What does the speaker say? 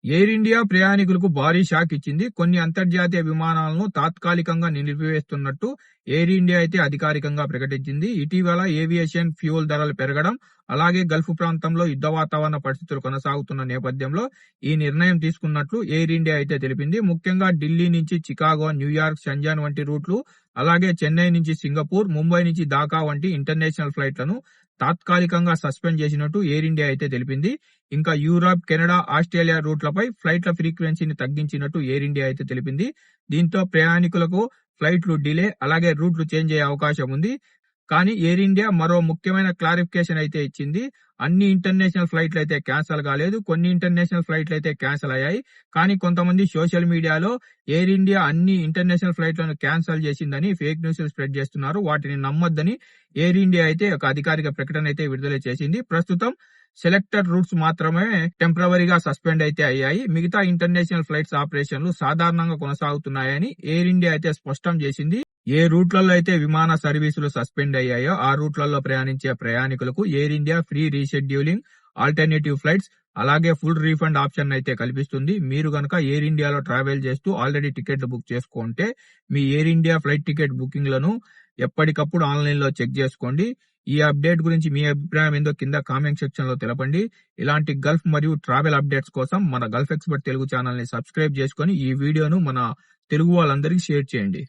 Air India ప్రయాణికులకు భారీ shock ఇచ్చింది. కొన్ని అంతర్జాతీయ విమానాలను తాత్కాలికంగా నిలిపివేస్తున్నట్టు ఎయిర్ ఇండియా అయితే అధికారికంగా ప్రకటించింది. ఇటీవల ఏవియేషన్ ఫ్యూయల్ ధరలు పెరగడం, అలాగే గల్ఫ్ ప్రాంతంలో యుద్ధ వాతావరణ పరిస్థితులు కొనసాగుతున్న నేపథ్యంలో ఈ నిర్ణయం తీసుకున్నట్లు ఎయిర్ ఇండియా అయితే తెలిపింది. ముఖ్యంగా ఢిల్లీ నుంచి చికాగో, న్యూయార్క్, షంజాన్ వంటి రూట్లు, అలాగే చెన్నై నుంచి సింగపూర్, ముంబై నుంచి ఢాకా వంటి ఇంటర్నేషనల్ ఫ్లైట్లను తాత్కాలికంగా సస్పెండ్ చేసినట్టు ఎయిర్ ఇండియా అయితే తెలిపింది. ఇంకా యూరప్, కెనడా, ఆస్ట్రేలియా రూట్లపై ఫ్లైట్ల ఫ్రీక్వెన్సీని తగ్గించినట్టు ఎయిర్ ఇండియా అయితే తెలిపింది. దీంతో ప్రయాణికులకు ఫ్లైట్లు డిలే, అలాగే రూట్లు చేంజ్ అయ్యే అవకాశం ఉంది. కానీ ఎయిర్ ఇండియా మరో ముఖ్యమైన క్లారిఫికేషన్ అయితే ఇచ్చింది. అన్ని ఇంటర్నేషనల్ ఫ్లైట్లు అయితే క్యాన్సిల్ కాలేదు. కొన్ని ఇంటర్నేషనల్ ఫ్లైట్లు అయితే క్యాన్సిల్ అయ్యాయి. కానీ కొంతమంది సోషల్ మీడియాలో ఎయిర్ ఇండియా అన్ని ఇంటర్నేషనల్ ఫ్లైట్లను క్యాన్సిల్ చేసిందని ఫేక్ న్యూస్ స్ప్రెడ్ చేస్తున్నారు. వాటిని నమ్మొద్దని ఎయిర్ ఇండియా అయితే ఒక అధికారిక ప్రకటన అయితే విడుదల చేసింది. ప్రస్తుతం సెలెక్టెడ్ రూట్స్ మాత్రమే టెంపరవరీగా సస్పెండ్ అయితే అయ్యాయి. మిగతా ఇంటర్నేషనల్ ఫ్లైట్స్ ఆపరేషన్లు సాధారణంగా కొనసాగుతున్నాయని ఎయిర్ ఇండియా అయితే స్పష్టం చేసింది. ఏ రూట్లలో అయితే విమాన సర్వీసులు సస్పెండ్ అయ్యాయో ఆ రూట్లలో ప్రయాణించే ప్రయాణికులకు air India free rescheduling, alternative flights, అలాగే ఫుల్ రీఫండ్ ఆప్షన్ అయితే కల్పిస్తుంది. మీరు గనక ఎయిర్ ఇండియాలో ట్రావెల్ చేస్తూ ఆల్రెడీ టికెట్లు బుక్ చేసుకుంటే మీ ఎయిర్ ఇండియా ఫ్లైట్ టికెట్ బుకింగ్లను ఎప్పటికప్పుడు ఆన్లైన్ లో చెక్ చేసుకోండి. ఈ అప్డేట్ గురించి మీ అభిప్రాయం ఏందో కింద కామెంట్ సెక్షన్ లో తెలపండి. ఇలాంటి గల్ఫ్ మరియు ట్రావెల్ అప్డేట్స్ కోసం మన గల్ఫ్ ఎక్స్పర్ట్ తెలుగు ఛానల్ ని సబ్స్క్రైబ్ చేసుకొని ఈ వీడియోను మన తెలుగు వాళ్ళందరికీ షేర్ చేయండి.